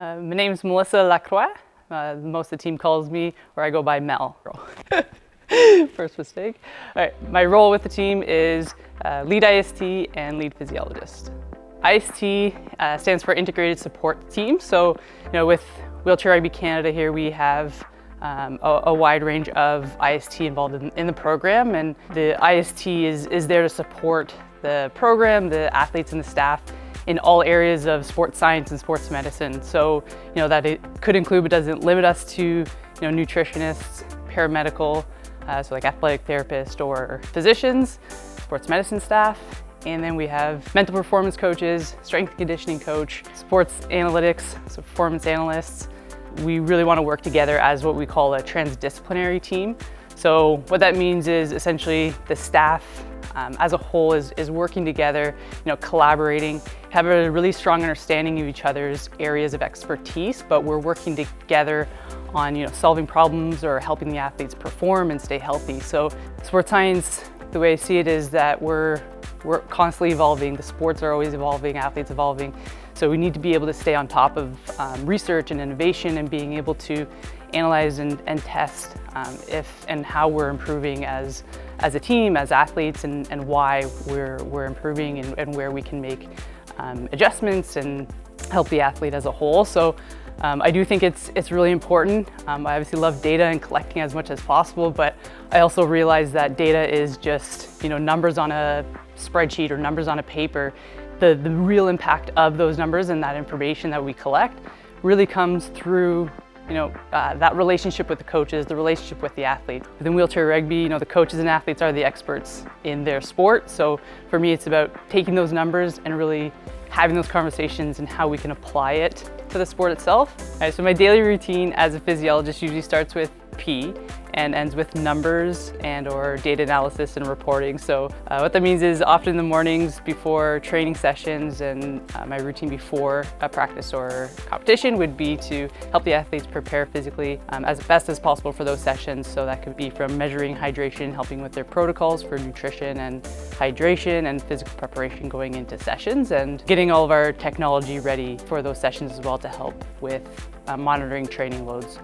My name's Melissa Lacroix. Most of the team calls me, or I go by Mel. First mistake. All right, my role with the team is lead IST and lead physiologist. IST stands for Integrated Support Team. So, with Wheelchair Rugby Canada here, we have a wide range of IST involved in the program, and the IST is there to support the program, the athletes and the staff in all areas of sports science and sports medicine. So, that it could include but doesn't limit us to, nutritionists, paramedical, so like athletic therapists or physicians, sports medicine staff, and then we have mental performance coaches, strength and conditioning coach, sports analytics, so performance analysts. We really want to work together as what we call a transdisciplinary team. So what that means is essentially the staff as a whole is working together, collaborating, have a really strong understanding of each other's areas of expertise, but we're working together on solving problems or helping the athletes perform and stay healthy. So sports science, the way I see it is that we're constantly evolving. The sports are always evolving, athletes evolving. So we need to be able to stay on top of research and innovation and being able to analyze and test if and how we're improving as a team, as athletes, and why we're improving and where we can make adjustments and help the athlete as a whole. So I do think it's really important. I obviously love data and collecting as much as possible, but I also realize that data is just numbers on a spreadsheet or numbers on a paper. The real impact of those numbers and that information that we collect really comes through that relationship with the coaches, the relationship with the athlete. Within wheelchair rugby, the coaches and athletes are the experts in their sport. So for me, it's about taking those numbers and really having those conversations and how we can apply it to the sport itself. All right, so my daily routine as a physiologist usually starts with P and ends with numbers and or data analysis and reporting. So what that means is often in the mornings before training sessions and my routine before a practice or competition would be to help the athletes prepare physically as best as possible for those sessions. So that could be from measuring hydration, helping with their protocols for nutrition and hydration and physical preparation going into sessions, and getting all of our technology ready for those sessions as well to help with monitoring training loads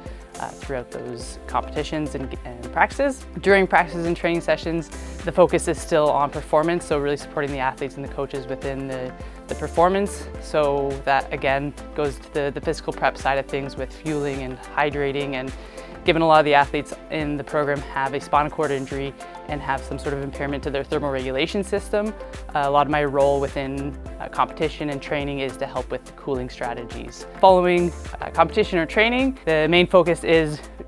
throughout those competitions and practices. During practices and training sessions, the focus is still on performance, so really supporting the athletes and the coaches within the performance. So that again goes to the physical prep side of things with fueling and hydrating, and given a lot of the athletes in the program have a spinal cord injury and have some sort of impairment to their thermoregulation system, a lot of my role within competition and training is to help with the cooling strategies. Following competition or training, the main focus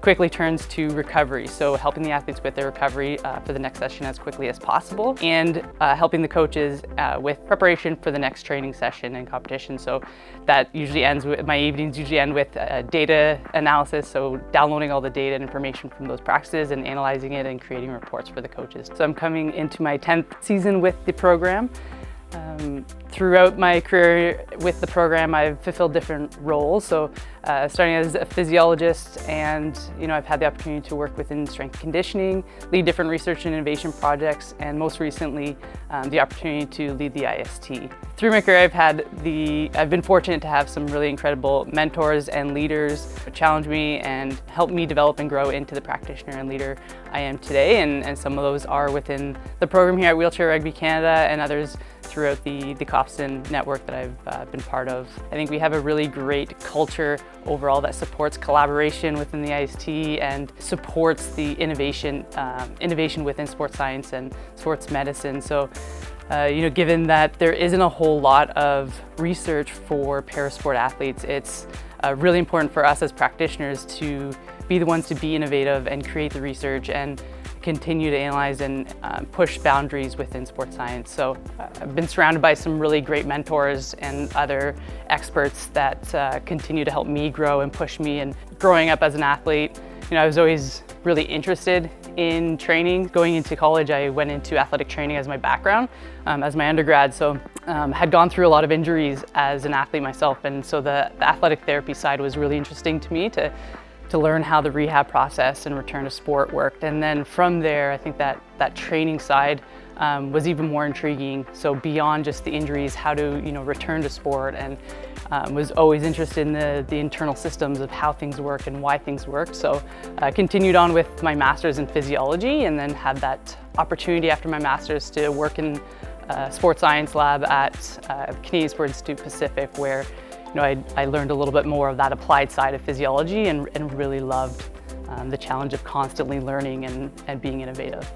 quickly turns to recovery. So helping the athletes with their recovery for the next session as quickly as possible, and helping the coaches with preparation for the next training session and competition. So that usually ends with, my evenings usually end with data analysis. So downloading all the data and information from those practices and analyzing it and creating reports for the coaches. So I'm coming into my 10th season with the program. Throughout my career with the program, I've fulfilled different roles. So starting as a physiologist, and I've had the opportunity to work within strength and conditioning, lead different research and innovation projects, and most recently the opportunity to lead the IST. Through my career, I've been fortunate to have some really incredible mentors and leaders challenge me and help me develop and grow into the practitioner and leader I am today. And some of those are within the program here at Wheelchair Rugby Canada, and others throughout the Copson network that I've been part of. I think we have a really great culture overall that supports collaboration within the IST and supports the innovation within sports science and sports medicine. So, given that there isn't a whole lot of research for parasport athletes, it's really important for us as practitioners to be the ones to be innovative and create the research and continue to analyze and push boundaries within sports science. So I've been surrounded by some really great mentors and other experts that continue to help me grow and push me. And growing up as an athlete, I was always really interested in training. Going into college, I went into athletic training as my background, as my undergrad. So had gone through a lot of injuries as an athlete myself. And so the athletic therapy side was really interesting to me to learn how the rehab process and return to sport worked. And then from there, I think that training side was even more intriguing. So beyond just the injuries, how to return to sport, and was always interested in the internal systems of how things work and why things work. So I continued on with my master's in physiology, and then had that opportunity after my master's to work in sports science lab at Canadian Sport Institute Pacific, where I learned a little bit more of that applied side of physiology, and really loved the challenge of constantly learning and being innovative.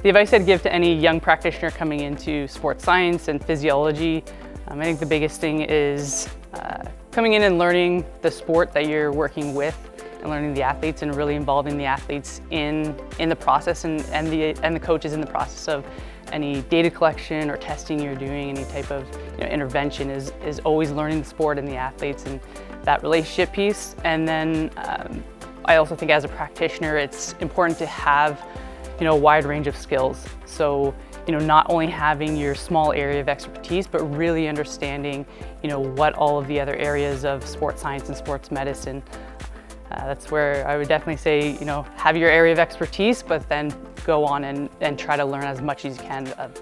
The advice I'd give to any young practitioner coming into sports science and physiology, I think the biggest thing is coming in and learning the sport that you're working with, and learning the athletes, and really involving the athletes in the process, and the coaches in the process of any data collection or testing you're doing, any type of intervention is always learning the sport and the athletes and that relationship piece. And then I also think as a practitioner, it's important to have a wide range of skills. So not only having your small area of expertise, but really understanding what all of the other areas of sports science and sports medicine. That's where I would definitely say, have your area of expertise, but then go on and try to learn as much as you can of